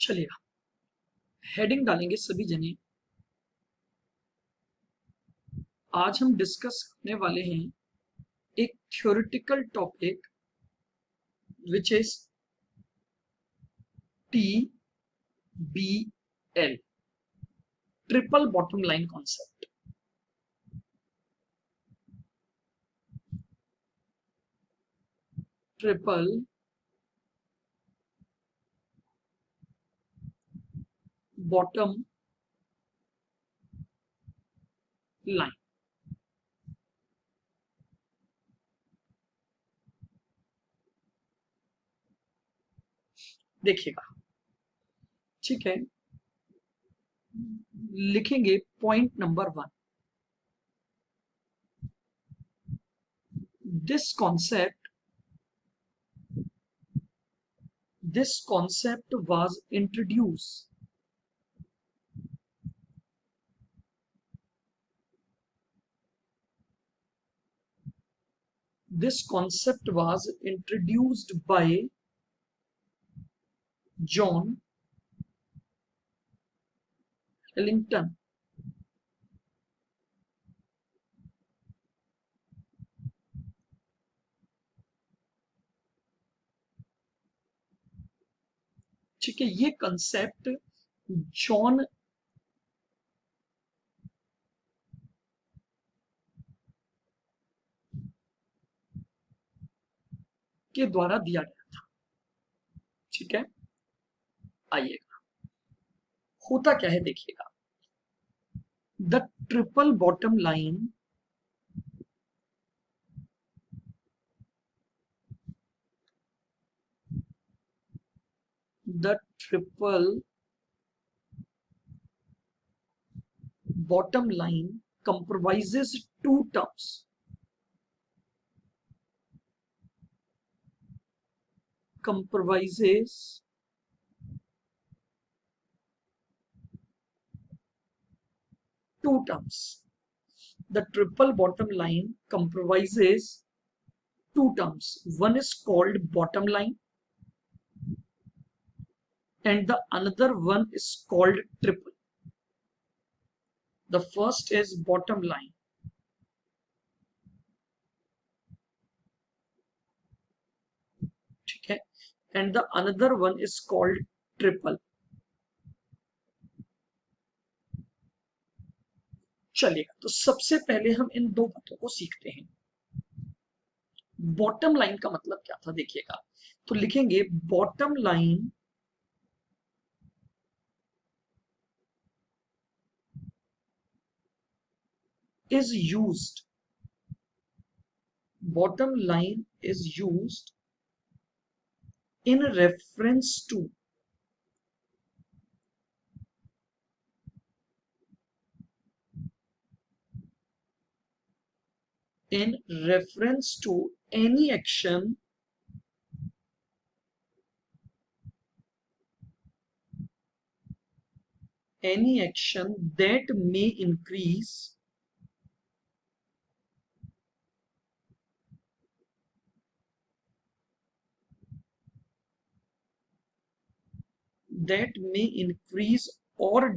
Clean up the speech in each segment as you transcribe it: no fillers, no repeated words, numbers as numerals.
चलिएगा, हेडिंग डालेंगे सभी जने। आज हम डिस्कस करने वाले हैं एक theoretical topic which is TBL, triple bottom line concept. Triple bottom line. देखिएगा, ठीक है, लिखेंगे point number 1। This concept was introduced by John Ellington ठीक है, ये कंसेप्ट जॉन के द्वारा दिया गया था। ठीक है, आइएगा, होता क्या है देखिएगा। The triple bottom line the triple bottom line comprises two terms. The triple bottom line comprises two terms. One is called bottom line and the another one is called triple. The first is bottom line. ठीक है, and the another one is called triple. चलिएगा, तो सबसे पहले हम इन दो बातों को सीखते हैं। बॉटम लाइन का मतलब क्या था देखिएगा, तो लिखेंगे bottom line is used in reference to any action that may increase or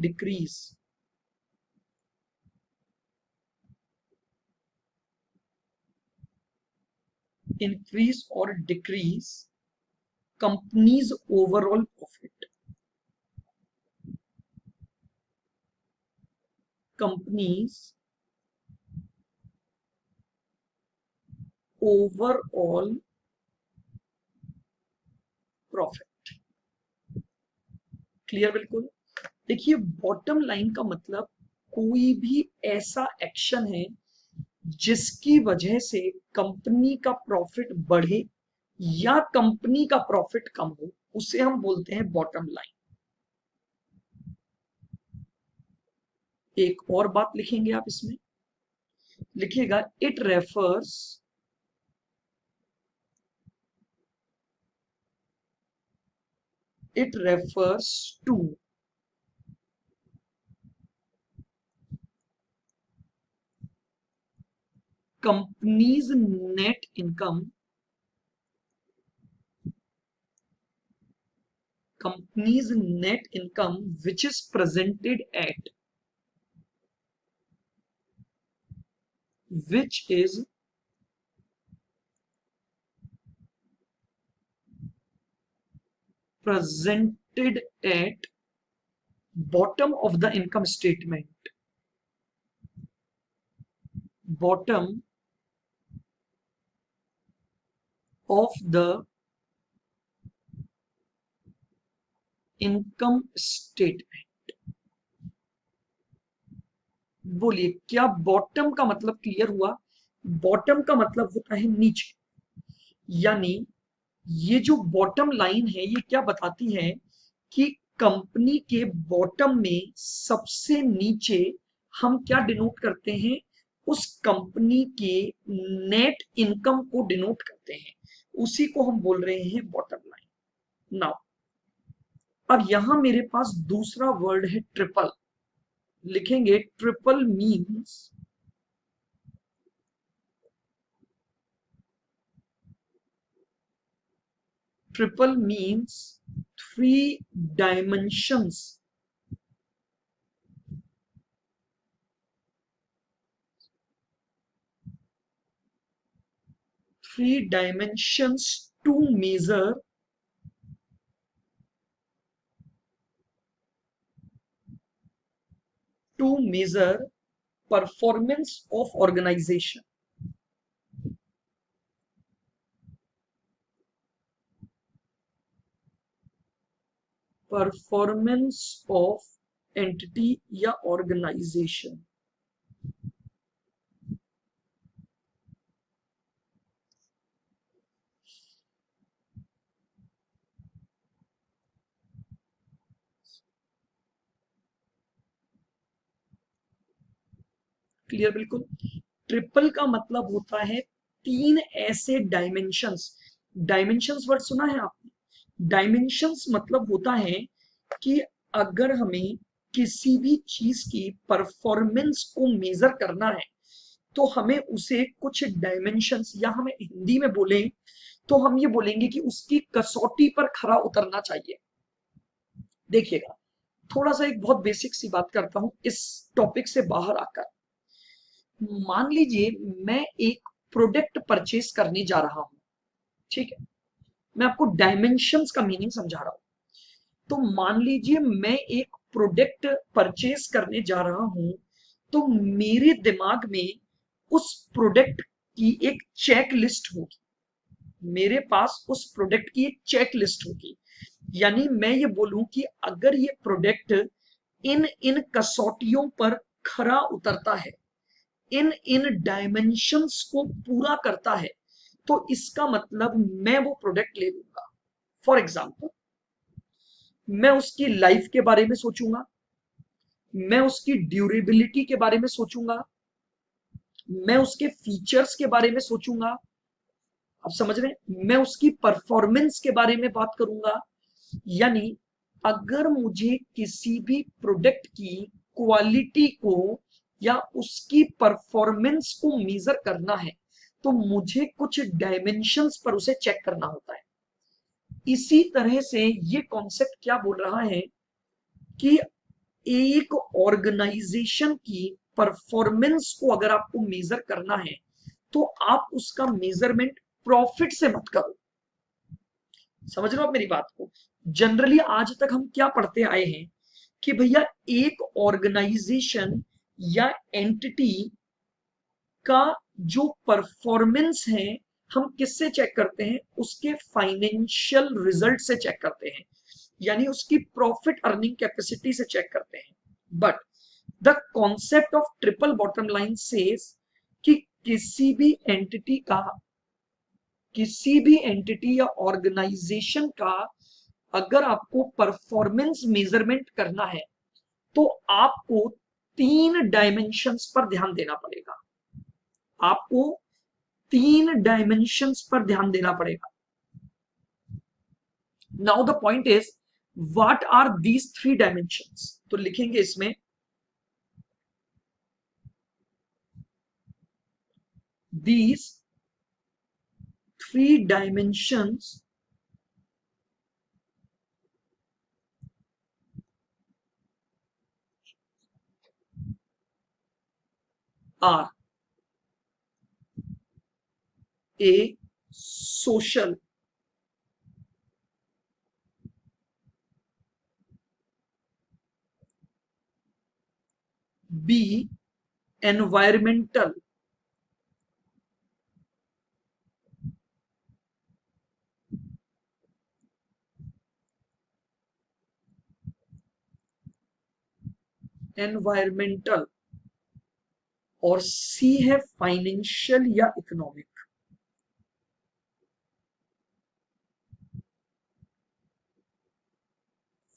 decrease company's overall profit. Company's overall profit. Clear? बिल्कुल। देखिए, बॉटम लाइन का मतलब कोई भी ऐसा एक्शन है जिसकी वजह से कंपनी का प्रॉफिट बढ़े या कंपनी का प्रॉफिट कम हो, उसे हम बोलते हैं बॉटम लाइन। एक और बात लिखेंगे आप इसमें, लिखिएगा it refers to company's net income company's net income which is presented at which is presented at bottom of the income statement, bottom of the income statement. बोलिए क्या बॉटम का मतलब क्लियर हुआ? बॉटम का मतलब होता है नीचे, यानी ये जो बॉटम लाइन है ये क्या बताती है कि कंपनी के बॉटम में सबसे नीचे हम क्या डिनोट करते हैं, उस कंपनी के नेट इनकम को डिनोट करते हैं, उसी को हम बोल रहे हैं बॉटम लाइन। नाउ अब यहां मेरे पास दूसरा वर्ड है ट्रिपल, लिखेंगे triple means three dimensions, to measure performance of organization, performance of entity या ऑर्गेनाइजेशन। क्लियर? बिल्कुल। ट्रिपल का मतलब होता है तीन ऐसे डायमेंशंस। डायमेंशंस वर्ड सुना है आपने? डायमेंशंस मतलब होता है कि अगर हमें किसी भी चीज की परफॉर्मेंस को मेजर करना है तो हमें उसे कुछ डायमेंशंस, या हमें हिंदी में बोले तो हम ये बोलेंगे कि उसकी कसौटी पर खरा उतरना चाहिए। देखिएगा, थोड़ा सा एक बहुत बेसिक सी बात करता हूं इस टॉपिक से बाहर आकर। मान लीजिए मैं एक प्रोडक्ट परचेज करने जा रहा हूं, ठीक है? मैं आपको डायमेंशंस का मीनिंग समझा रहा हूं। तो मान लीजिए मैं एक प्रोडक्ट परचेज करने जा रहा हूं, तो मेरे दिमाग में उस प्रोडक्ट की एक चेक लिस्ट होगी, मेरे पास उस प्रोडक्ट की एक चेक लिस्ट होगी। यानी मैं ये बोलूं कि अगर ये प्रोडक्ट इन इन कसौटियों पर खरा उतरता है, इन इन डायमेंशंस को पूरा करता है, तो इसका मतलब मैं वो प्रोडक्ट ले लूंगा। फॉर एग्जाम्पल, मैं उसकी लाइफ के बारे में सोचूंगा, मैं उसकी ड्यूरेबिलिटी के बारे में सोचूंगा, मैं उसके फीचर्स के बारे में सोचूंगा, आप समझ रहे हैं, मैं उसकी परफॉर्मेंस के बारे में बात करूंगा। यानी अगर मुझे किसी भी प्रोडक्ट की क्वालिटी को या उसकी परफॉर्मेंस को मेजर करना है तो मुझे कुछ डायमेंशंस पर उसे चेक करना होता है। इसी तरह से ये कॉन्सेप्ट क्या बोल रहा है कि एक ऑर्गेनाइजेशन की परफॉर्मेंस को अगर आपको मेजर करना है तो आप उसका मेजरमेंट प्रॉफिट से मत करो। समझ रहे हो आप मेरी बात को? जनरली आज तक हम क्या पढ़ते आए हैं कि भैया एक ऑर्गेनाइजेशन या एंटिटी का जो परफॉर्मेंस है हम किससे चेक करते हैं? उसके फाइनेंशियल रिजल्ट से चेक करते हैं, यानी उसकी प्रॉफिट अर्निंग कैपेसिटी से चेक करते हैं। But the concept of triple bottom line says कि किसी भी एंटिटी या ऑर्गेनाइजेशन का अगर आपको परफॉर्मेंस मेजरमेंट करना है तो आपको तीन डायमेंशंस पर ध्यान देना पड़ेगा। आपको तीन डायमेंशंस पर ध्यान देना पड़ेगा। Now the point is what are these three dimensions? तो लिखेंगे इसमें these three dimensions are a social b environmental environmental और सी है फाइनेंशियल या इकोनॉमिक।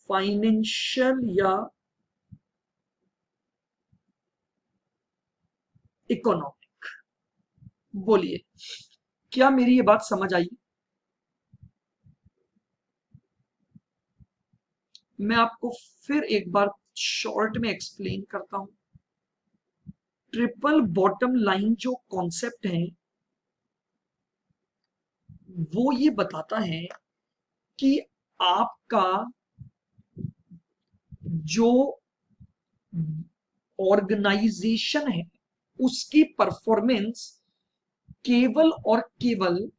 फाइनेंशियल या इकोनॉमिक। बोलिए, क्या मेरी ये बात समझ आई? मैं आपको फिर एक बार शॉर्ट में एक्सप्लेन करता हूं। ट्रिपल बॉटम लाइन जो कॉन्सेप्ट है वो ये बताता है कि आपका जो ऑर्गेनाइजेशन है उसकी परफॉर्मेंस केवल और केवल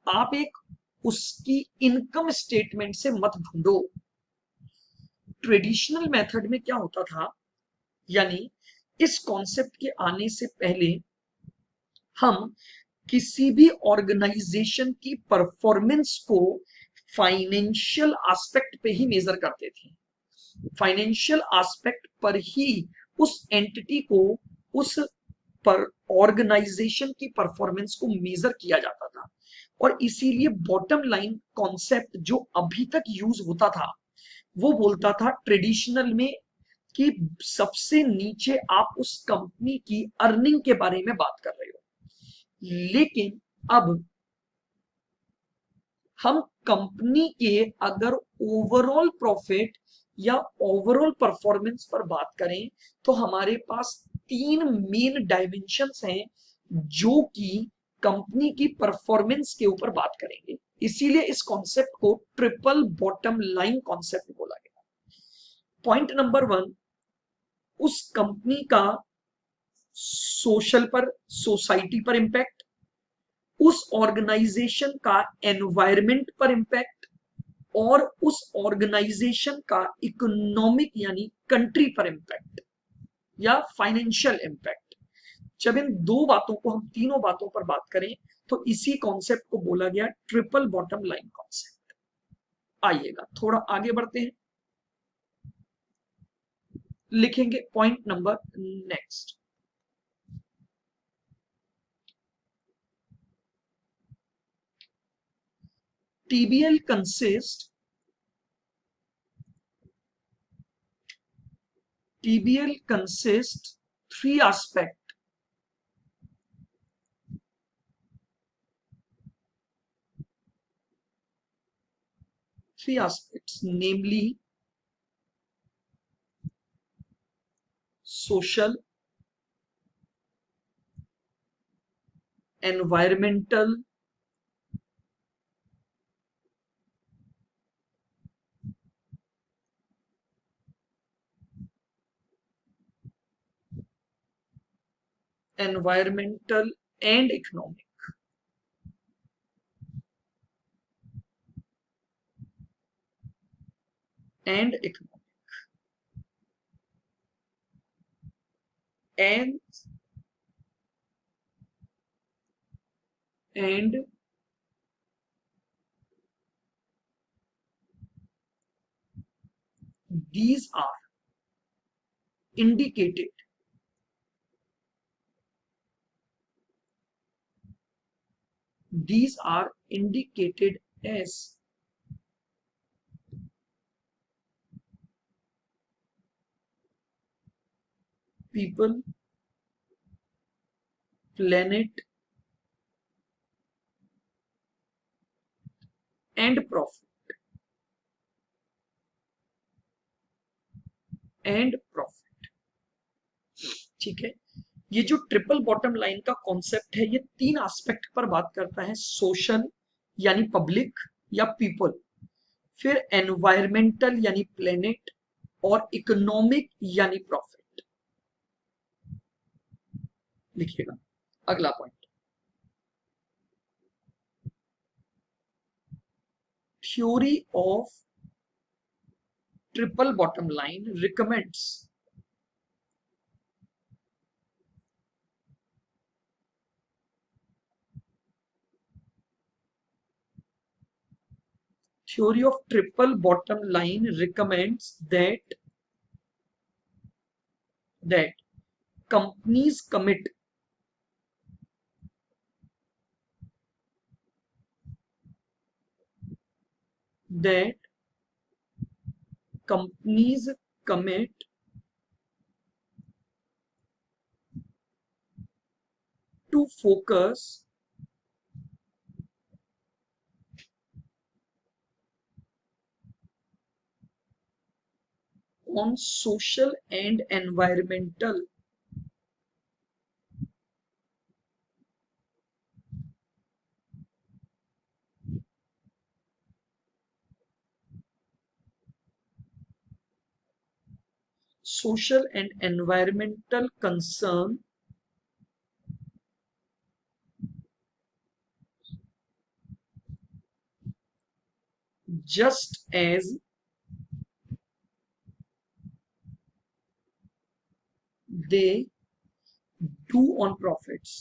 आप एक उसकी इनकम स्टेटमेंट से मत ढूंढो। ट्रेडिशनल मेथड में क्या होता था, यानी इस कॉन्सेप्ट के आने से पहले हम किसी भी ऑर्गेनाइजेशन की परफॉर्मेंस को फाइनेंशियल एस्पेक्ट पे ही मेजर करते थे। फाइनेंशियल एस्पेक्ट पर ही उस एंटिटी को, उस पर ऑर्गेनाइजेशन की परफॉर्मेंस को मेजर किया जाता था। और इसीलिए बॉटम लाइन कॉन्सेप्ट जो अभी तक यूज होता था वो बोलता था ट्रेडिशनल में कि सबसे नीचे आप उस कंपनी की अर्निंग के बारे में बात कर रहे हो। लेकिन अब हम कंपनी के अगर ओवरऑल प्रॉफिट या ओवरऑल परफॉर्मेंस पर बात करें तो हमारे पास तीन मेन डायमेंशंस हैं जो कि कंपनी की परफॉर्मेंस के ऊपर बात करेंगे। इसीलिए इस कॉन्सेप्ट को ट्रिपल बॉटम लाइन कॉन्सेप्ट बोला गया। पॉइंट नंबर 1, उस कंपनी का सोशल पर, सोसाइटी पर इंपैक्ट, उस ऑर्गेनाइजेशन का एनवायरमेंट पर इंपैक्ट और उस ऑर्गेनाइजेशन का इकोनॉमिक यानी कंट्री पर इंपैक्ट या फाइनेंशियल इंपैक्ट। जब इन दो बातों को, हम तीनों बातों पर बात करें तो इसी कॉन्सेप्ट को बोला गया ट्रिपल बॉटम लाइन कॉन्सेप्ट। आइएगा थोड़ा आगे बढ़ते हैं, लिखेंगे point number next. TBL consists three aspects, namely social, environmental, environmental and economic. And economic. And these are indicated as people, planet and profit. ठीक है, ये जो ट्रिपल बॉटम लाइन का कॉन्सेप्ट है ये तीन एस्पेक्ट पर बात करता है, सोशल यानी पब्लिक या पीपल, फिर एनवायरमेंटल यानी प्लेनेट और इकोनॉमिक यानी प्रॉफिट। लिखिएगा अगला point, theory of triple bottom line recommends theory of triple bottom line recommends that companies that companies commit to focus on social and environmental concern just as they do on profits।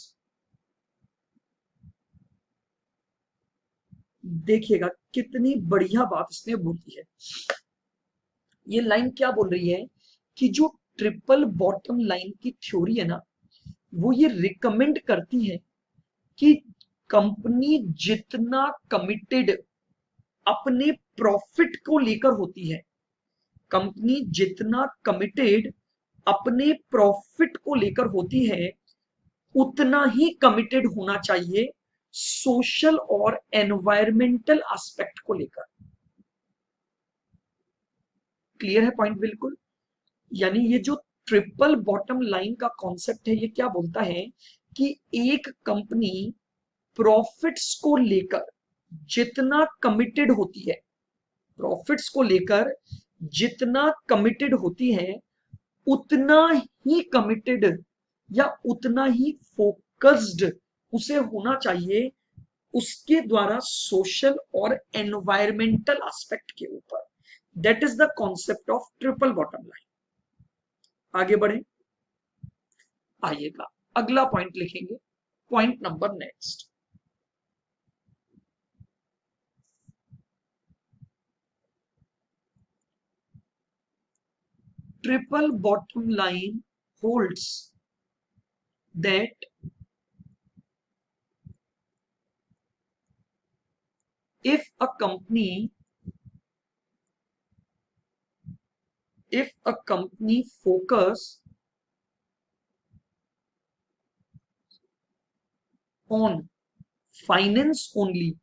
देखिएगा कितनी बढ़िया बात इसने बोली है। ये line क्या बोल रही है कि जो ट्रिपल बॉटम लाइन की थ्योरी है ना, वो ये रिकमेंड करती है कि कंपनी जितना कमिटेड अपने प्रॉफिट को लेकर होती है, कंपनी जितना कमिटेड अपने प्रॉफिट को लेकर होती है, उतना ही कमिटेड होना चाहिए सोशल और एनवायरमेंटल एस्पेक्ट को लेकर। क्लियर है पॉइंट बिल्कुल। यानी ये जो ट्रिपल बॉटम लाइन का कॉन्सेप्ट है, ये क्या बोलता है कि एक कंपनी प्रॉफिट्स को लेकर जितना कमिटेड होती है, प्रॉफिट्स को लेकर जितना कमिटेड होती है, उतना ही कमिटेड या उतना ही फोकस्ड उसे होना चाहिए उसके द्वारा सोशल और एनवायरमेंटल एस्पेक्ट के ऊपर। That is the concept of triple bottom line. आगे बढ़े, आइएगा अगला पॉइंट लिखेंगे, point number next, triple bottom line holds that if a company focus on finance only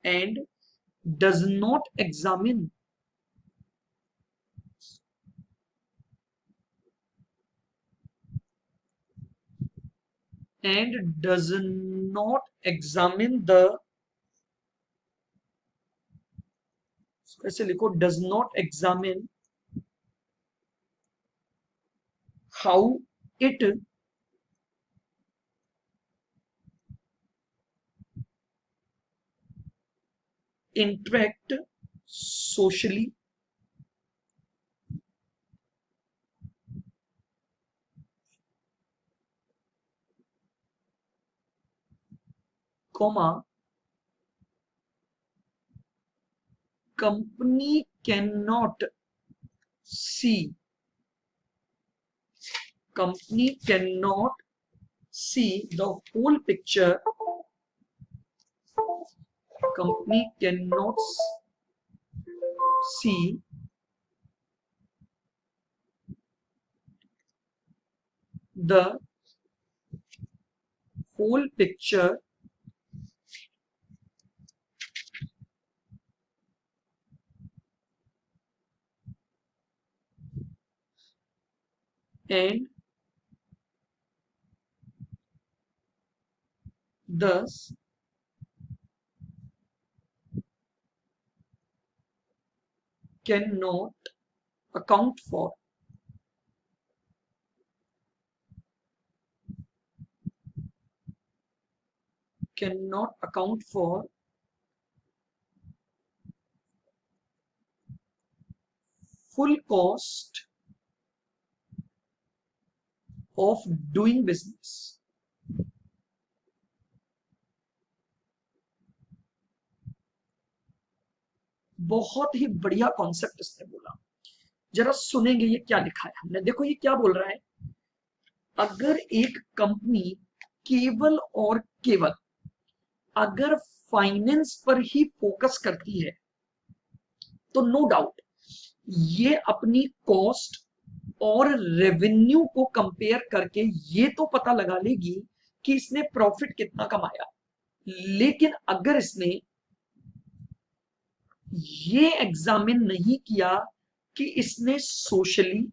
and does not examine the, ऐसे लिखो, does not examine how it interact socially comma company cannot see the whole picture, company cannot see the whole picture and thus can not account for cannot account for full cost of doing business. बहुत ही बढ़िया concept इसने बोला। जरा सुनेंगे ये क्या लिखा है हमने। देखो ये क्या बोल रहा है, अगर एक कंपनी केवल और केवल अगर फाइनेंस पर ही फोकस करती है तो नो डाउट ये अपनी कॉस्ट और रेवेन्यू को कंपेयर करके ये तो पता लगा लेगी कि इसने प्रॉफिट कितना कमाया। लेकिन अगर इसने ये एग्जामिन नहीं किया कि इसने सोशली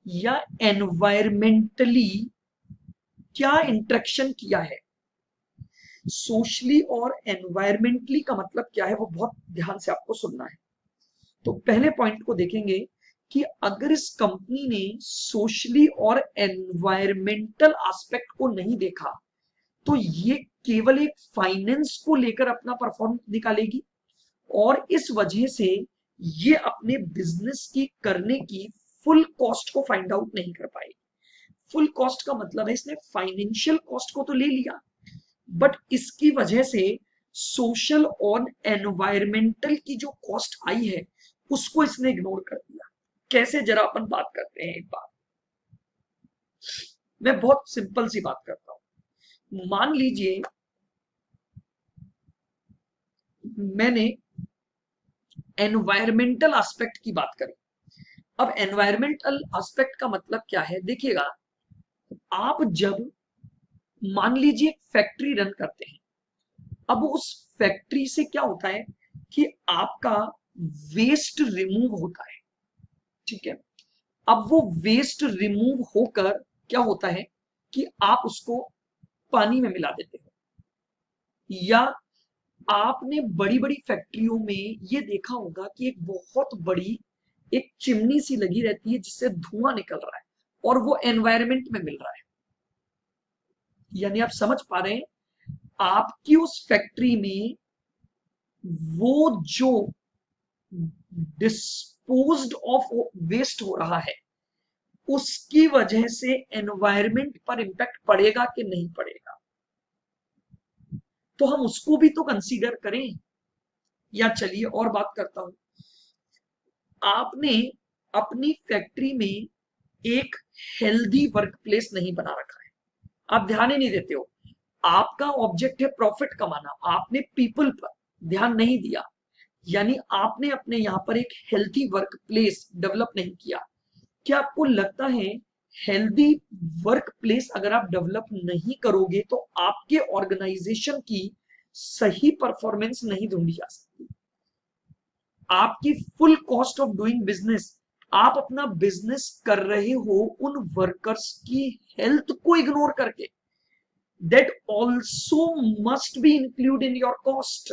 या एनवायरमेंटली क्या इंटरेक्शन किया है, सोशली और एनवायरमेंटली का मतलब क्या है वो बहुत ध्यान से आपको सुनना है। तो पहले पॉइंट को देखेंगे कि अगर इस कंपनी ने सोशली और एनवायरमेंटल एस्पेक्ट को नहीं देखा तो ये केवल एक फाइनेंस को लेकर अपना परफॉर्मेंस निकालेगी और इस वजह से ये अपने बिजनेस की करने की फुल कॉस्ट को फाइंड आउट नहीं कर पाएगी। फुल कॉस्ट का मतलब है इसने फाइनेंशियल कॉस्ट को तो ले लिया बट इसकी वजह से सोशल और एनवायरमेंटल की जो कॉस्ट आई है उसको इसने इग्नोर कर दिया। कैसे, जरा अपन बात करते हैं। एक बात मैं बहुत सिंपल सी बात करता हूं। मान लीजिए मैंने एनवायरमेंटल एस्पेक्ट की बात करी। अब एनवायरमेंटल एस्पेक्ट का मतलब क्या है, देखिएगा आप जब मान लीजिए एक फैक्ट्री रन करते हैं, अब उस फैक्ट्री से क्या होता है कि आपका वेस्ट रिमूव होता है, ठीक है। अब वो वेस्ट रिमूव होकर क्या होता है कि आप उसको पानी में मिला देते हो, या आपने बड़ी बड़ी फैक्ट्रियों में ये देखा होगा कि एक बहुत बड़ी एक चिमनी सी लगी रहती है जिससे धुआं निकल रहा है और वो एनवायरमेंट में मिल रहा है। यानी आप समझ पा रहे हैं, आपकी उस फैक्ट्री में वो जो डिस्पोज्ड ऑफ वेस्ट हो रहा है उसकी वजह से एनवायरमेंट पर इंपैक्ट पड़ेगा कि नहीं पड़ेगा, तो हम उसको भी तो कंसीडर करें। या चलिए और बात करता हूं, आपने अपनी फैक्ट्री में एक हेल्दी वर्क प्लेस नहीं बना रखा है, आप ध्यान ही नहीं देते हो। आपका ऑब्जेक्ट है प्रॉफिट कमाना, आपने पीपल पर ध्यान नहीं दिया, यानी आपने अपने यहां पर एक हेल्थी वर्क प्लेस डेवलप नहीं किया। क्या आपको लगता है हेल्दी वर्क प्लेस अगर आप डेवलप नहीं करोगे तो आपके ऑर्गेनाइजेशन की सही परफॉर्मेंस नहीं ढूंढी जा सकती। आपकी full cost of doing business, आप अपना बिजनेस कर रहे हो उन वर्कर्स की हेल्थ को इग्नोर करके, that also must be include in your cost,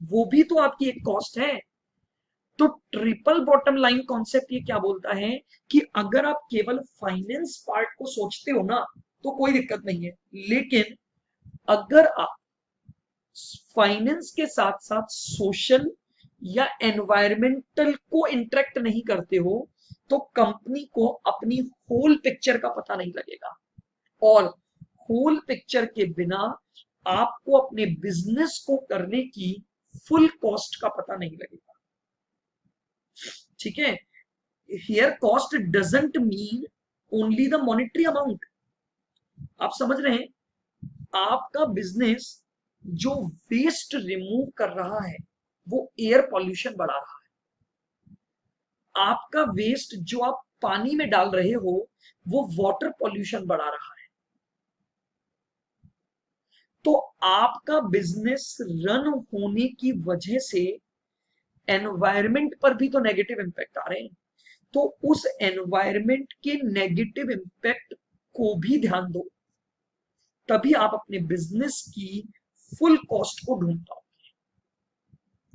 वो भी तो आपकी एक कॉस्ट है। तो ट्रिपल बॉटम लाइन कॉन्सेप्ट ये क्या बोलता है कि अगर आप केवल फाइनेंस पार्ट को सोचते हो ना तो कोई दिक्कत नहीं है, लेकिन अगर आप फाइनेंस के साथ साथ सोशल या एनवायरमेंटल को इंटरेक्ट नहीं करते हो तो कंपनी को अपनी होल पिक्चर का पता नहीं लगेगा, और होल पिक्चर के बिना आपको अपने बिजनेस को करने की फुल कॉस्ट का पता नहीं लगेगा। ठीक है, here cost doesn't mean only the monetary amount. आप समझ रहे हैं, आपका बिजनेस जो वेस्ट रिमूव कर रहा है वो एयर पॉल्यूशन बढ़ा रहा है, आपका वेस्ट जो आप पानी में डाल रहे हो वो वाटर पॉल्यूशन बढ़ा रहा है। तो आपका बिजनेस रन होने की वजह से एनवायरमेंट पर भी तो नेगेटिव इंपैक्ट आ रहे हैं, तो उस एनवायरमेंट के नेगेटिव इंपैक्ट को भी ध्यान दो, तभी आप अपने बिजनेस की फुल कॉस्ट को ढूंढ पाओगे।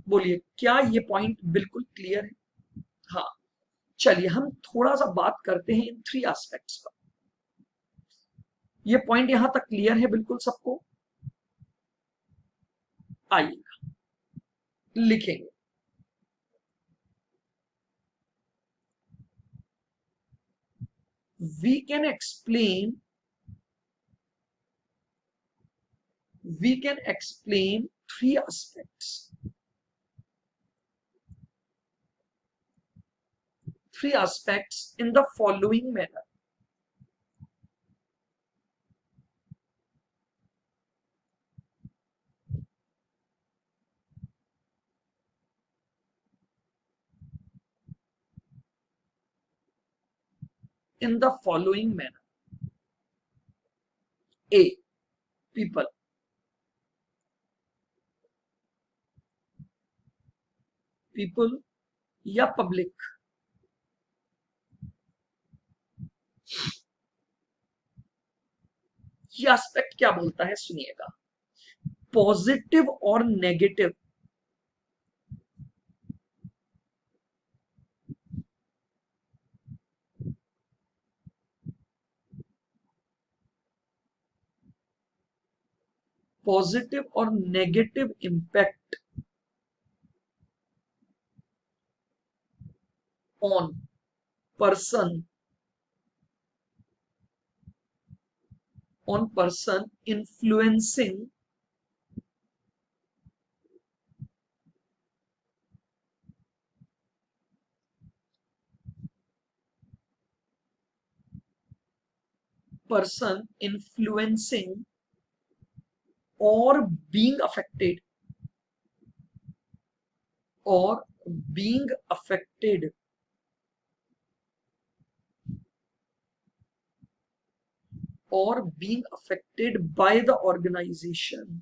बोलिए क्या ये पॉइंट बिल्कुल क्लियर है? हाँ, चलिए हम थोड़ा सा बात करते हैं इन थ्री एस्पेक्ट्स पर। ये पॉइंट यहां तक क्लियर है बिल्कुल सबको? आइए लिखेंगे। we can explain we can explain three aspects in the following manner. In the following manner: A, people. People या पब्लिक। ये एस्पेक्ट क्या बोलता है सुनिएगा। पॉजिटिव और नेगेटिव पॉजिटिव और negative impact on person influencing person influencing or being affected or being affected by the organization.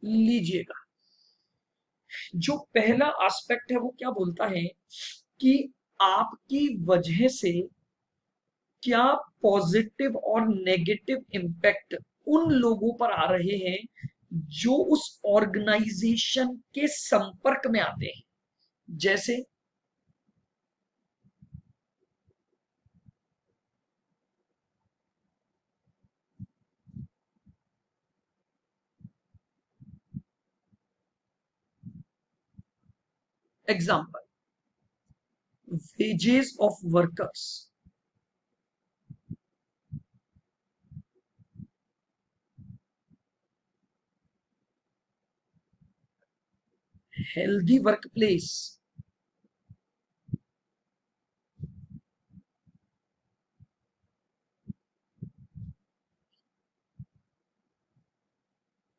लीजिएगा, जो पहला एस्पेक्ट है वो क्या बोलता है कि आपकी वजह से क्या पॉजिटिव और नेगेटिव इम्पैक्ट उन लोगों पर आ रहे हैं जो उस ऑर्गेनाइजेशन के संपर्क में आते हैं। जैसे example, wages of workers, healthy workplace,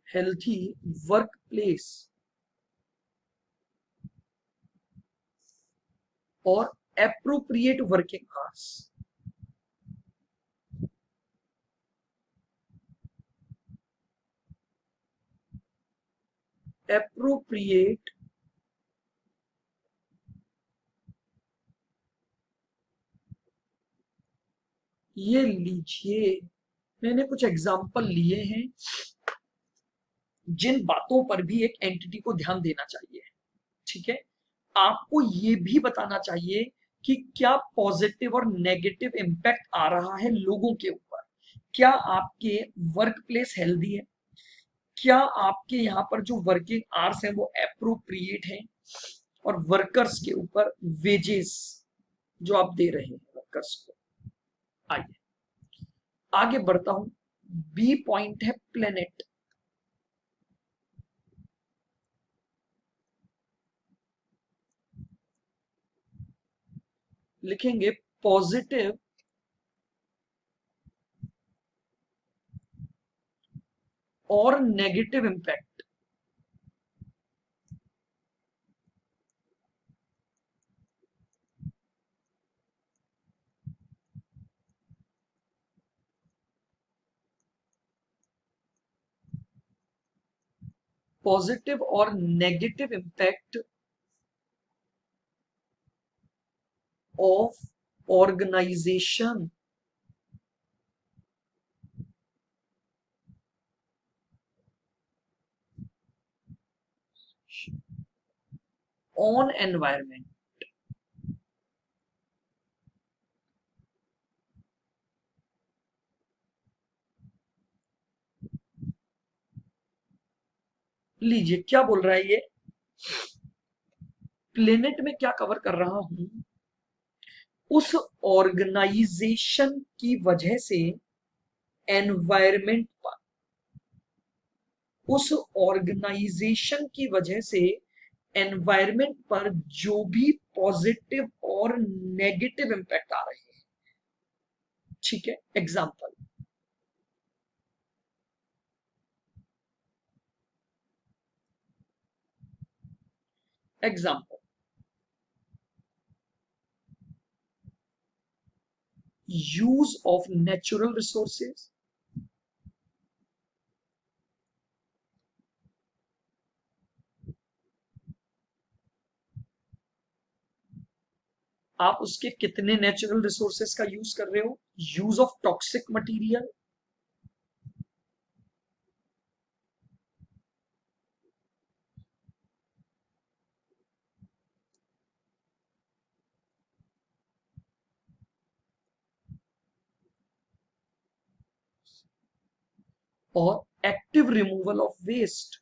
healthy workplace और appropriate working hours। appropriate ये लीजिए, मैंने कुछ एग्जाम्पल लिए हैं जिन बातों पर भी एक एंटिटी को ध्यान देना चाहिए। ठीक है, आपको ये भी बताना चाहिए कि क्या पॉजिटिव और नेगेटिव इंपैक्ट आ रहा है लोगों के ऊपर। क्या आपके वर्क प्लेस हेल्दी है, क्या आपके यहाँ पर जो वर्किंग आवर्स हैं वो एप्रोप्रिएट हैं, और वर्कर्स के ऊपर वेजेस जो आप दे रहे हैं वर्कर्स को। आइए आगे बढ़ता हूं। बी पॉइंट है प्लेनेट। लिखेंगे पॉजिटिव और नेगेटिव इंपैक्ट पॉजिटिव और negative impact of organization on environment. लीजिए क्या बोल रहा है ये, प्लेनेट में क्या कवर कर रहा हूं, उस ऑर्गेनाइजेशन की वजह से एनवायरमेंट पर, उस ऑर्गेनाइजेशन की वजह से एनवायरमेंट पर जो भी पॉजिटिव और नेगेटिव इंपैक्ट आ रहे हैं, ठीक है। Example, example use of natural resources, आप उसके कितने नेचुरल रिसोर्सेज का यूज कर रहे हो, यूज ऑफ टॉक्सिक मटेरियल, और active removal of waste.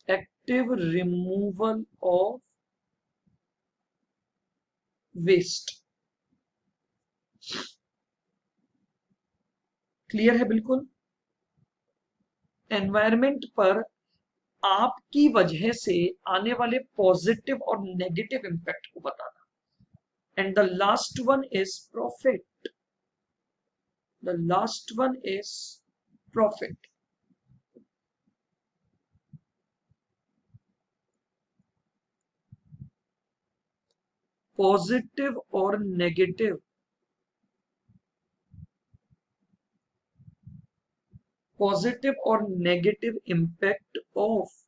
Active removal of waste. Clear है बिल्कुल। एनवायरमेंट पर आपकी वजह से आने वाले पॉजिटिव और नेगेटिव इंपैक्ट को बताना। And the last one is profit, the last one is profit. Positive और नेगेटिव, पॉजिटिव और negative impact of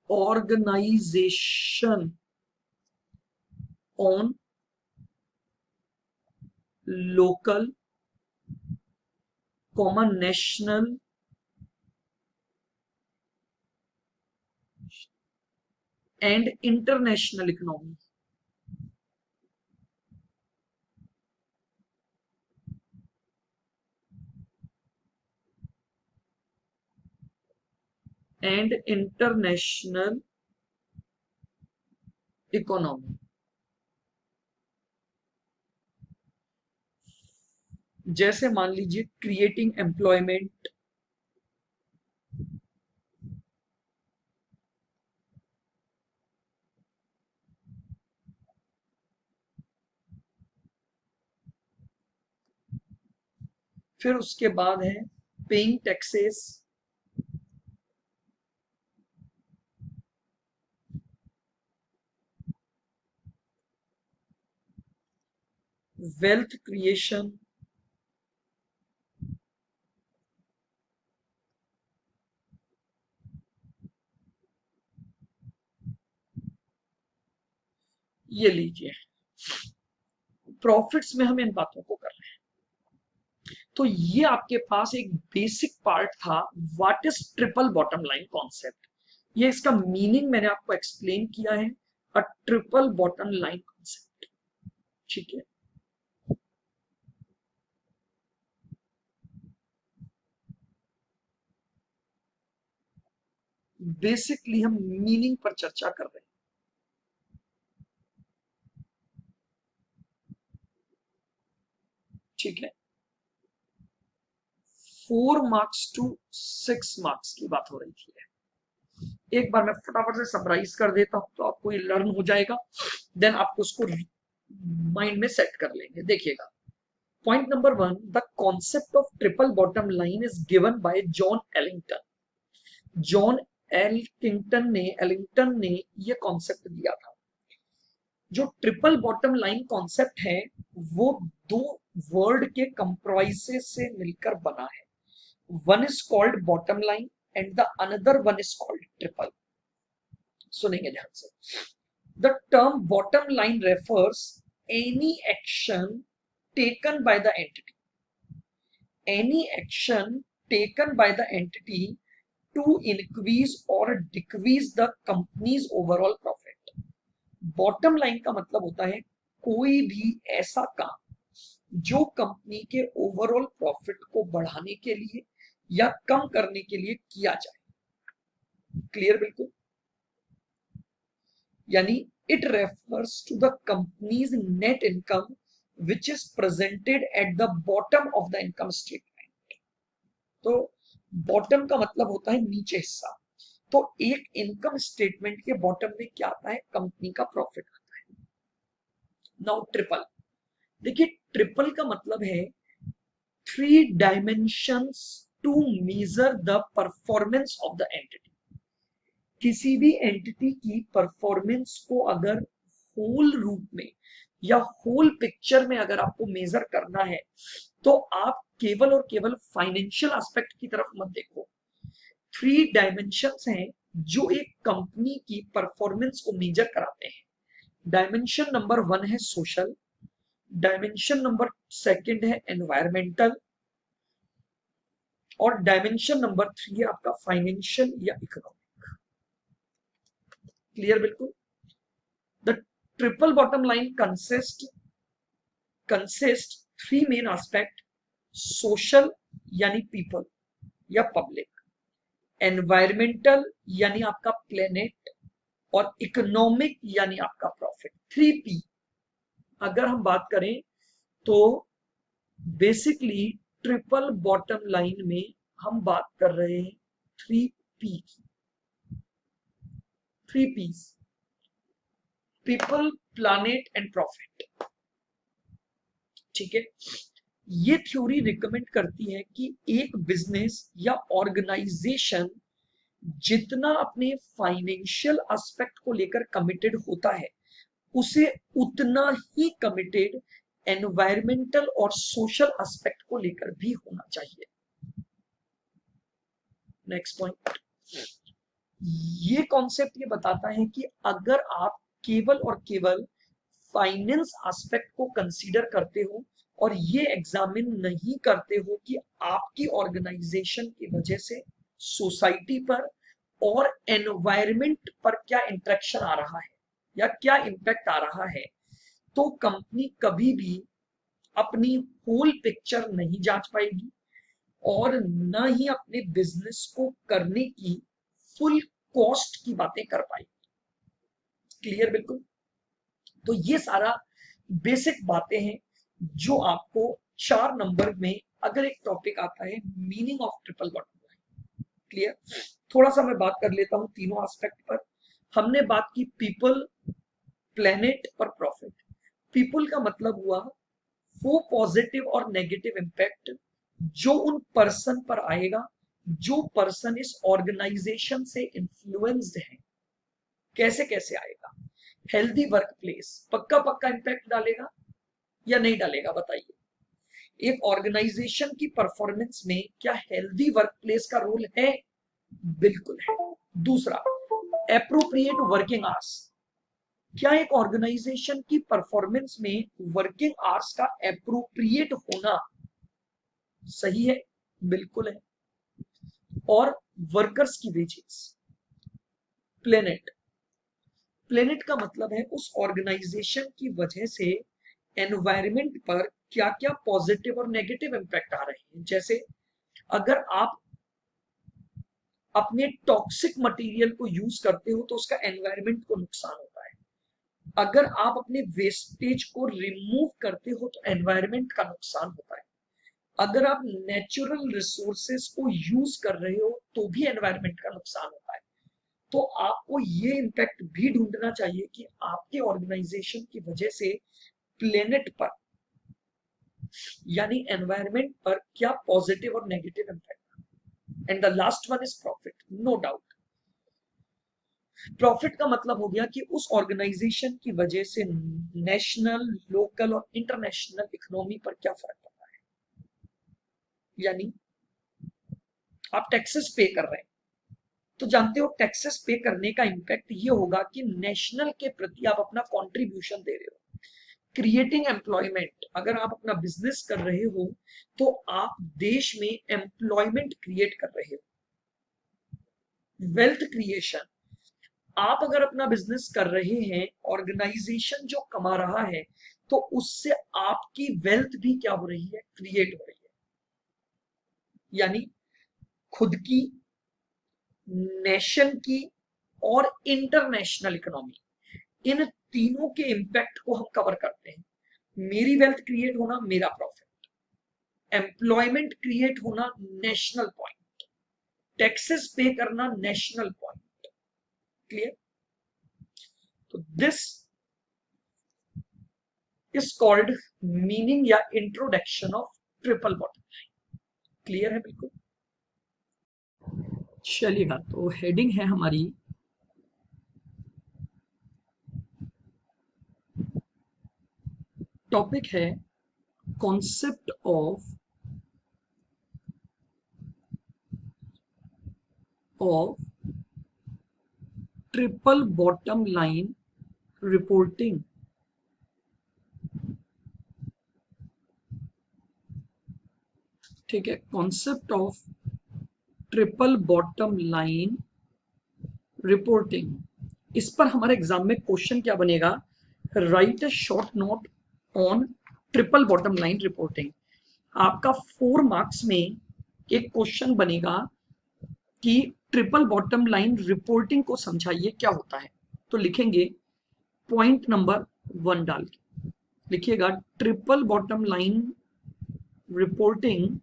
organisation on local, common, national and international economy. And international economy. जैसे मान लीजिए creating employment, फिर उसके बाद है पेइंग टैक्सेस, वेल्थ क्रिएशन, ये लीजिए प्रॉफिट्स में हम इन बातों को कर रहे हैं। तो ये आपके पास एक बेसिक पार्ट था, what is triple bottom line concept. ये इसका मीनिंग मैंने आपको एक्सप्लेन किया है, a triple bottom line concept, ठीक है। बेसिकली हम मीनिंग पर चर्चा कर रहे हैं, ठीक है। 4 मार्क्स टू 6 मार्क्स की बात हो रही थी। एक बार मैं फटाफट से समराइज कर देता हूं तो आपको ये लर्न हो जाएगा, देन आपको उसको माइंड में सेट कर लेंगे। देखिएगा, point number 1, the concept of triple bottom line is given by John Ellington. John Ellington ने ये कॉन्सेप्ट दिया था। जो ट्रिपल बॉटम लाइन कॉन्सेप्ट है वो दो वर्ड के कंप्राइजेस से मिलकर बना है. One is called bottom line and the another one is called triple. सुनेंगे ध्यान से. The term bottom line refers any action taken by the entity, any action taken by the entity to increase or decrease the company's overall profit. Bottom line का मतलब होता है कोई भी ऐसा काम जो कंपनी के ओवरऑल प्रॉफिट को बढ़ाने के लिए या कम करने के लिए किया जाए. क्लियर? बिल्कुल. यानी it refers to the company's net income which is presented at the bottom of the income statement. तो बॉटम का मतलब होता है नीचे हिस्सा. तो एक इनकम स्टेटमेंट के बॉटम में क्या आता है? कंपनी का प्रॉफिट आता है. Now triple. देखिए ट्रिपल का मतलब है 3 dimensions to measure the performance of the entity. किसी भी एंटिटी की परफॉर्मेंस को अगर होल रूप में या होल पिक्चर में अगर आपको मेजर करना है तो आप केवल और केवल फाइनेंशियल एस्पेक्ट की तरफ मत देखो. 3 डायमेंशंस हैं जो एक कंपनी की परफॉर्मेंस को मेजर कराते हैं. डायमेंशन नंबर 1 है सोशल, डायमेंशन नंबर 2 है एनवायरमेंटल और डायमेंशन नंबर 3 है आपका फाइनेंशियल या इकोनॉमिक. क्लियर? बिल्कुल. The triple bottom line consist 3 main aspect. Social यानी पीपल या पब्लिक, एनवायरमेंटल यानी आपका प्लेनेट और इकोनॉमिक यानी आपका प्रॉफिट. 3P अगर हम बात करें तो बेसिकली ट्रिपल बॉटम लाइन में हम बात कर रहे हैं 3P की. 3Ps people, planet and profit. ठीक है. ये थ्योरी रिकमेंड करती है कि एक बिजनेस या ऑर्गेनाइजेशन जितना अपने फाइनेंशियल एस्पेक्ट को लेकर कमिटेड होता है उसे उतना ही कमिटेड एनवायरमेंटल और सोशल एस्पेक्ट को लेकर भी होना चाहिए. Next point. ये कॉन्सेप्ट ये बताता है कि अगर आप केवल और केवल फाइनेंस एस्पेक्ट को कंसीडर करते हो और ये एग्जामिन नहीं करते हो कि आपकी ऑर्गेनाइजेशन की वजह से सोसाइटी पर और एनवायरमेंट पर क्या इंटरेक्शन आ रहा है या क्या इंपैक्ट आ रहा है, तो कंपनी कभी भी अपनी होल पिक्चर नहीं जांच पाएगी और न ही अपने बिजनेस को करने की फुल कॉस्ट की बातें कर पाएगी. क्लियर? बिल्कुल. तो ये सारा बेसिक बातें हैं जो आपको 4 नंबर में अगर एक टॉपिक आता है meaning of triple bottom line. Clear? थोड़ा सा मैं बात कर लेता हूं तीनों एस्पेक्ट पर. हमने बात की पीपल, प्लेनेट और प्रॉफिट. पीपल का मतलब हुआ वो पॉजिटिव और नेगेटिव इंपैक्ट जो उन पर्सन पर आएगा जो पर्सन इस ऑर्गेनाइजेशन से इन्फ्लुएंस्ड है. कैसे कैसे आएगा? हेल्दी वर्क प्लेस पक्का पक्का इंपैक्ट डालेगा या नहीं डालेगा? बताइए. एक ऑर्गेनाइजेशन की परफॉर्मेंस में क्या हेल्दी वर्क प्लेस का रोल है? बिल्कुल है. दूसरा, एप्रोप्रिएट वर्किंग आवर्स. क्या एक ऑर्गेनाइजेशन की परफॉर्मेंस में वर्किंग आवर्स का एप्रोप्रिएट होना सही है? बिल्कुल है. और वर्कर्स की वेजेस. प्लेनेट. प्लेनेट का मतलब है उस ऑर्गेनाइजेशन की वजह से एनवायरमेंट पर क्या क्या पॉजिटिव और नेगेटिव इंपैक्ट आ रहे हैं. जैसे अगर आप अपने टॉक्सिक मटेरियल को यूज करते हो तो उसका एनवायरमेंट को नुकसान होता है. अगर आप अपने वेस्टेज को रिमूव करते हो तो एनवायरमेंट का नुकसान होता है. अगर आप नेचुरल रिसोर्सेस को यूज कर रहे हो तो भी एनवायरमेंट का नुकसान होता है. तो आपको ये इंपैक्ट भी ढूंढना चाहिए कि आपके ऑर्गेनाइजेशन की वजह से प्लेनेट पर यानी एनवायरमेंट पर क्या पॉजिटिव और negative impact. And the last one is profit. No doubt profit का मतलब हो गया कि उस ऑर्गेनाइजेशन की वजह से नेशनल, लोकल और इंटरनेशनल इकोनॉमी पर क्या फर्क पड़ा है। यानी आप टैक्सेस पे कर रहे हैं, तो जानते हो टैक्सेस पे करने का इम्पैक्ट ये होगा कि नेशनल के प्रति आप अपना कंट्रीब्यूशन दे रहे हो। क्रिएटिंग एम्प्लॉयमेंट, अगर आप अपना बिजनेस कर रहे हो तो आप देश में एम्प्लॉयमेंट क्रिएट कर रहे हो। वेल्थ क्रिएशन, आप अगर अपना बिजनेस कर रहे हैं, ऑर्गेनाइजेशन जो कमा रहा है, तो उससे आपकी वेल्थ भी क्या हो रही है, क्रिएट हो रही है। यानी खुद की, नेशन की और इंटरनेशनल इकोनॉमी, इन तीनों के इम्पैक्ट को हम कवर करते हैं। मेरी वेल्थ क्रिएट होना, मेरा प्रॉफिट, एम्प्लॉयमेंट क्रिएट होना, नेशनल पॉइंट, टैक्सेस पे करना, नेशनल पॉइंट। क्लियर? तो दिस इज कॉल्ड मीनिंग या introduction of triple bottom line. Clear है बिल्कुल? चलिएगा, तो हेडिंग है हमारी टॉपिक है concept of triple bottom line reporting. ठीक है, concept of triple bottom line reporting. इस पर हमारे एग्जाम में क्वेश्चन क्या बनेगा, right a short note on triple bottom line reporting. आपका 4 मार्क्स में एक क्वेश्चन बनेगा कि ट्रिपल बॉटम लाइन रिपोर्टिंग को समझाइए क्या होता है। तो लिखेंगे पॉइंट नंबर 1 डाल के लिखिएगा, triple bottom line reporting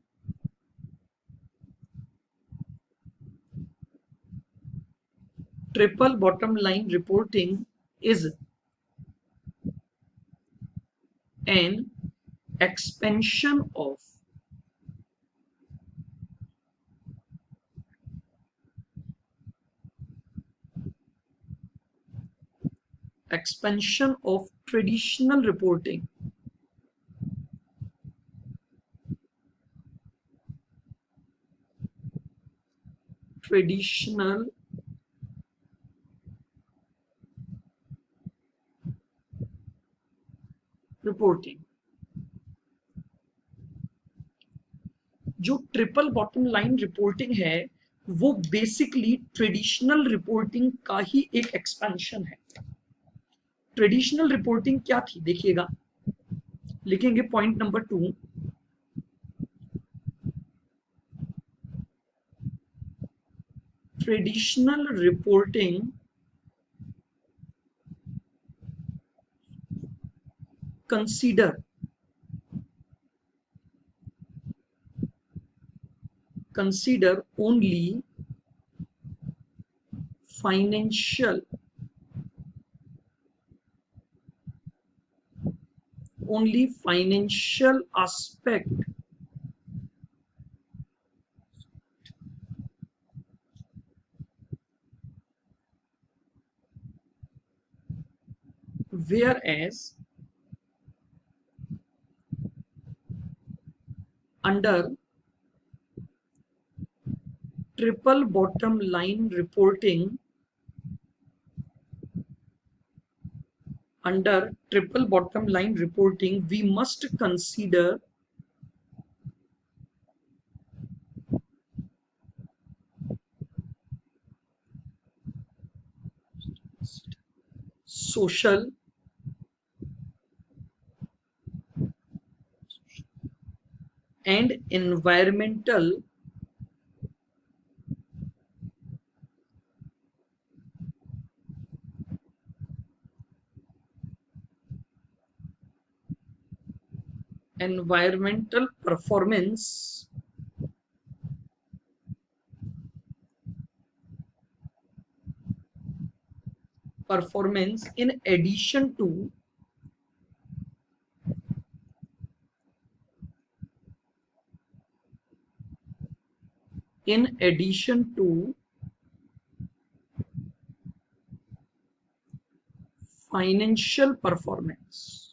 triple bottom line reporting is an expansion of traditional reporting, traditional reporting. जो ट्रिपल बॉटम लाइन रिपोर्टिंग है वो बेसिकली ट्रेडिशनल रिपोर्टिंग का ही एक एक्सपेंशन है। ट्रेडिशनल रिपोर्टिंग क्या थी देखिएगा, लिखेंगे point number 2, traditional reporting consider only financial aspect whereas under triple bottom line reporting we must consider social and environmental performance in addition to financial performance.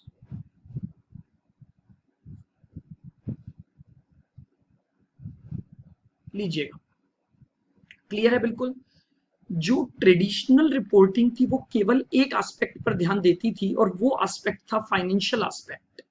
लीजिएगा, clear है बिल्कुल। जो ट्रेडिशनल रिपोर्टिंग थी वो केवल एक एस्पेक्ट पर ध्यान देती थी और वो एस्पेक्ट था फाइनेंशियल एस्पेक्ट।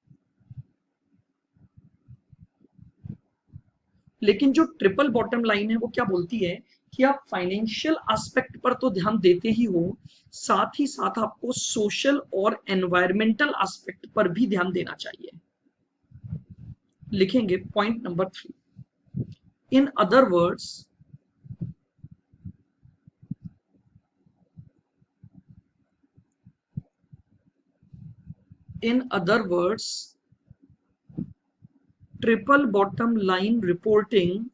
लेकिन जो ट्रिपल बॉटम लाइन है वो क्या बोलती है कि आप फाइनेंशियल एस्पेक्ट पर तो ध्यान देते ही हो, साथ ही साथ आपको सोशल और एनवायरमेंटल एस्पेक्ट पर भी ध्यान देना चाहिए। लिखेंगे point number 3। In other words, triple bottom line reporting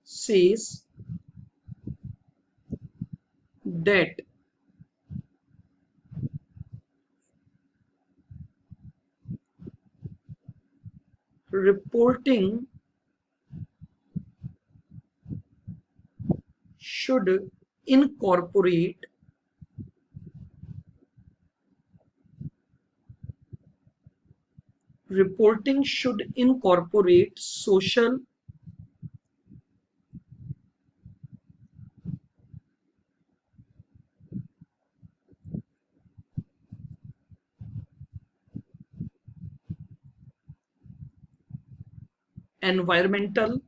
says that reporting should incorporate social, environmental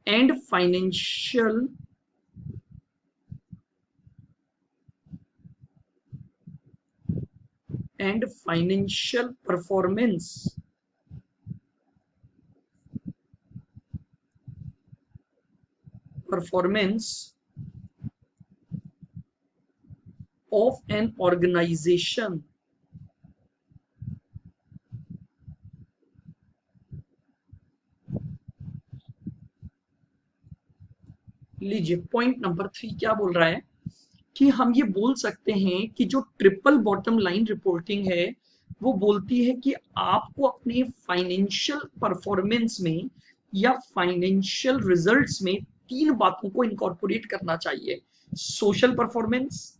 and financial performance of an organization। लीजिए, पॉइंट नंबर 3 क्या बोल रहा है कि हम ये बोल सकते हैं कि जो ट्रिपल बॉटम लाइन रिपोर्टिंग है वो बोलती है कि आपको अपने फाइनेंशियल परफॉर्मेंस में या फाइनेंशियल रिजल्ट्स में 3 बातों को इनकॉर्पोरेट करना चाहिए: सोशल परफॉर्मेंस,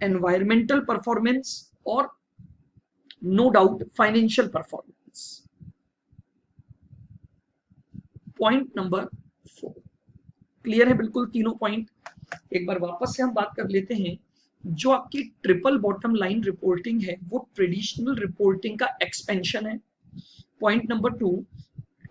एनवायरमेंटल परफॉर्मेंस और no doubt financial performance. Point number 4 clear है बिल्कुल तीनों पॉइंट। एक बार वापस से हम बात कर लेते हैं। जो आपकी ट्रिपल बॉटम लाइन रिपोर्टिंग है वो ट्रेडिशनल रिपोर्टिंग का एक्सपेंशन है। पॉइंट नंबर 2,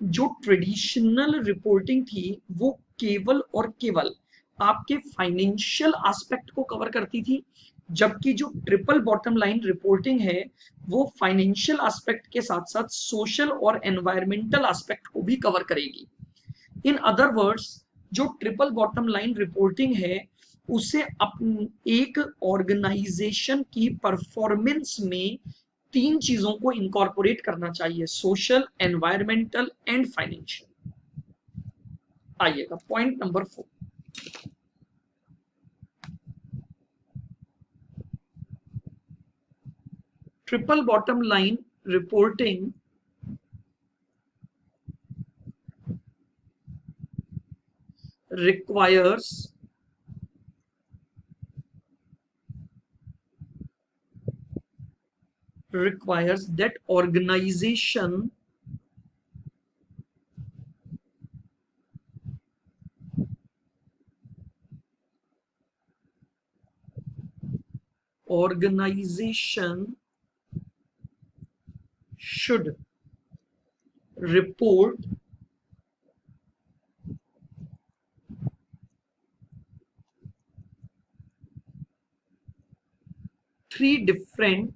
जो ट्रेडिशनल रिपोर्टिंग थी वो केवल और केवल आपके फाइनेंशियल एस्पेक्ट को कवर करती थी, जबकि जो ट्रिपल बॉटम लाइन रिपोर्टिंग है वो फाइनेंशियल एस्पेक्ट के साथ साथ सोशल और एनवायरमेंटल एस्पेक्ट को भी कवर करेगी। इन अदर वर्ड्स, जो ट्रिपल बॉटम लाइन रिपोर्टिंग है उसे एक ऑर्गेनाइजेशन की परफॉर्मेंस में 3 चीजों को इनकॉर्पोरेट करना चाहिए: सोशल, एनवायरमेंटल एंड फाइनेंशियल। आइएगा point number 4। Triple bottom line reporting requires that organization should report three different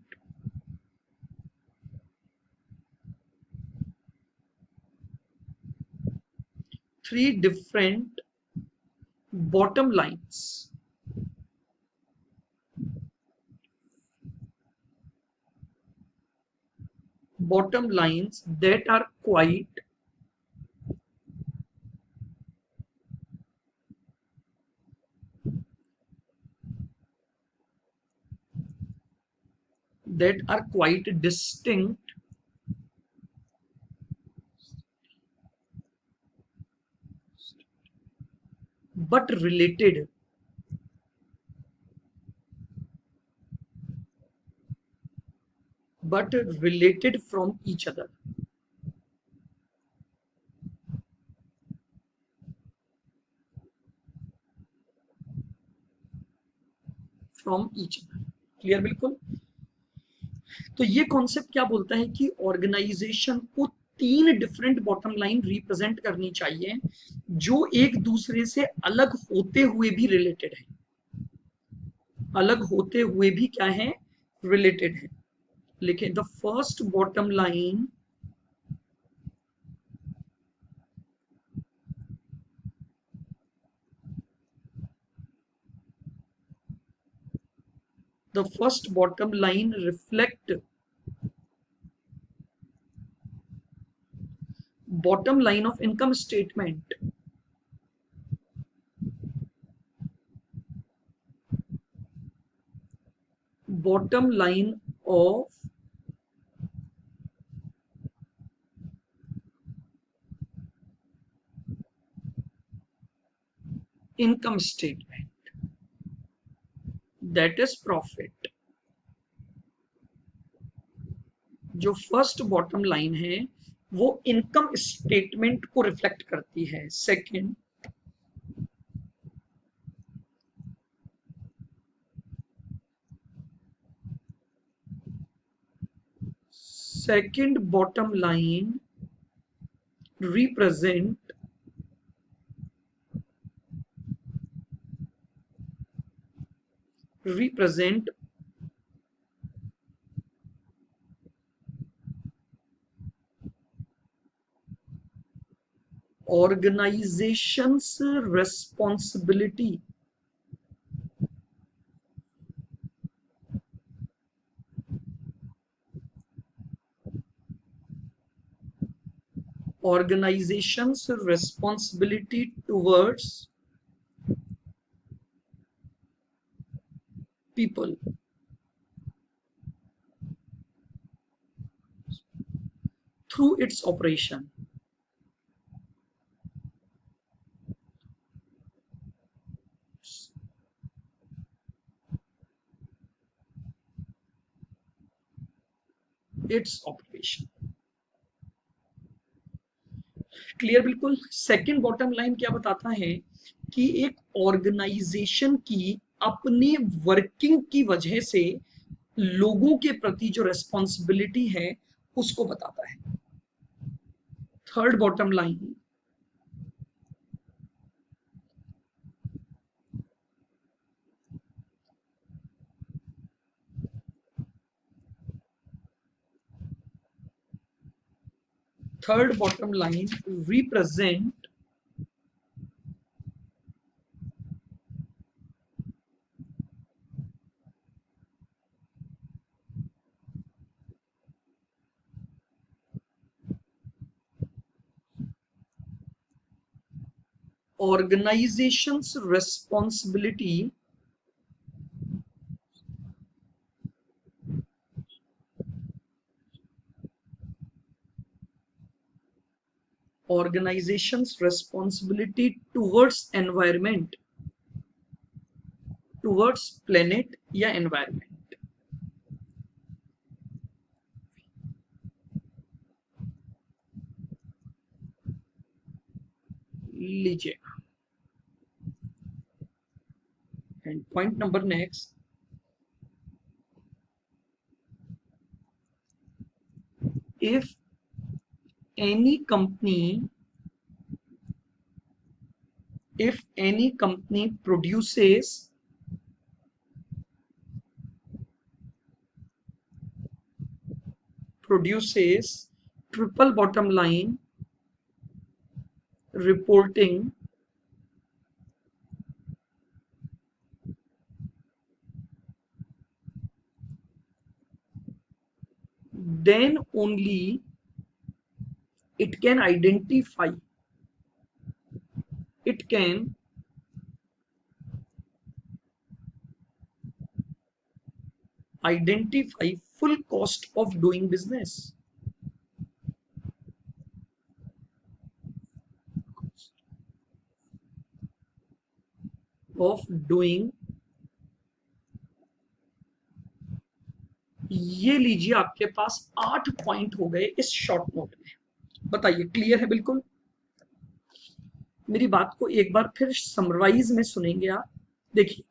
bottom lines that are quite distinct but related but related from each other. From each other, clear बिल्कुल। तो ये concept क्या बोलता है कि organisation को तीन different bottom line represent करनी चाहिए जो एक दूसरे से अलग होते हुए भी रिलेटेड है, अलग होते हुए भी क्या है, रिलेटेड है। लेकिन the first bottom line the first bottom line reflect bottom line of income statement, bottom line of income statement, that is profit। जो फर्स्ट बॉटम लाइन है वो इनकम स्टेटमेंट को रिफ्लेक्ट करती है। Second bottom line represent organization's responsibility towards people through its operation। Clear बिल्कुल। Second bottom line क्या बताता है कि एक ऑर्गेनाइजेशन की अपने वर्किंग की वजह से लोगों के प्रति जो रेस्पॉन्सिबिलिटी है उसको बताता है। Third bottom line represent organization's responsibility towards environment, towards planet या environment। लीजिए and point number next, if any company produces triple bottom line reporting, then only it can identify full cost of doing business, ये लीजिए आपके पास 8 point हो गए इस short note में। बताइए क्लियर है बिल्कुल? मेरी बात को एक बार फिर समराइज में सुनेंगे आप। देखिए,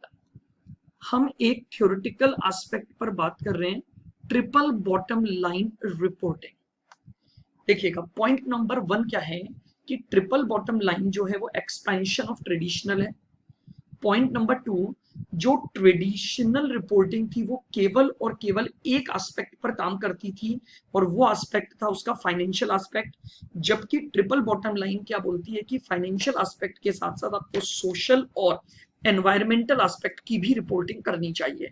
हम एक थ्योरेटिकल एस्पेक्ट पर बात कर रहे हैं, ट्रिपल बॉटम लाइन रिपोर्टिंग। देखिएगा, पॉइंट नंबर 1 क्या है कि ट्रिपल बॉटम लाइन जो है वो एक्सपेंशन ऑफ ट्रेडिशनल है। पॉइंट नंबर 2, जो ट्रेडिशनल रिपोर्टिंग थी वो केवल और केवल एक एस्पेक्ट पर काम करती थी और वो एस्पेक्ट था उसका फाइनेंशियल एस्पेक्ट, जबकि ट्रिपल बॉटम लाइन क्या बोलती है कि फाइनेंशियल एस्पेक्ट के साथ साथ आपको सोशल और एनवायरमेंटल एस्पेक्ट की भी रिपोर्टिंग करनी चाहिए।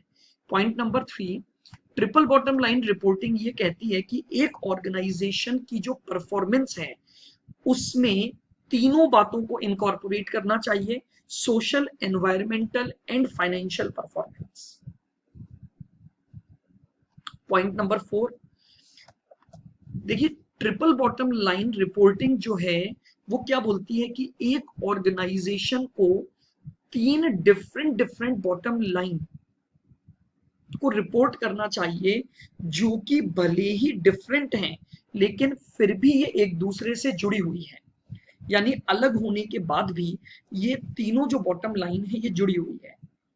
Point number 3, triple bottom line reporting ये कहती है कि एक ऑर्गेनाइजेशन की जो परफॉर्मेंस है उसमें तीनों बातों को इनकॉर्पोरेट करना चाहिए, social, environmental and financial performance. Point number 4, देखिए ट्रिपल बॉटम लाइन रिपोर्टिंग जो है वो क्या बोलती है कि एक ऑर्गेनाइजेशन को 3 डिफरेंट बॉटम लाइन को रिपोर्ट करना चाहिए जो कि भले ही डिफरेंट हैं लेकिन फिर भी ये एक दूसरे से जुड़ी हुई है, यानी अलग होने के बाद भी ये तीनों जो बॉटम लाइन है ये जुड़ी हुई है।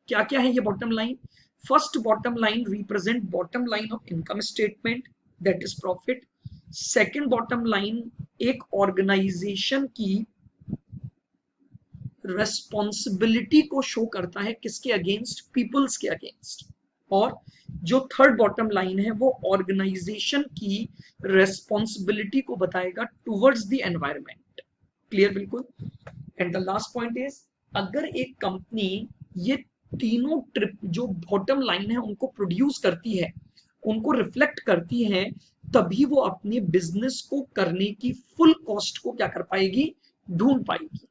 क्या क्या है ये bottom line? First bottom line represent bottom line of income statement, that is profit. Second bottom line एक ऑर्गेनाइजेशन की रेस्पॉन्सिबिलिटी को शो करता है, किसके अगेंस्ट? पीपल्स के अगेंस्ट। और जो थर्ड बॉटम लाइन है वो ऑर्गेनाइजेशन की रेस्पॉन्सिबिलिटी को बताएगा टुवर्ड्स द एनवायरनमेंट। क्लियर बिल्कुल? And the last point is, अगर एक कंपनी ये तीनों ट्रिप जो बॉटम लाइन है उनको प्रोड्यूस करती है, उनको रिफ्लेक्ट करती है, तभी वो अपने बिजनेस को करने की फुल कॉस्ट को क्या कर पाएगी? ढूंढ पाएगी।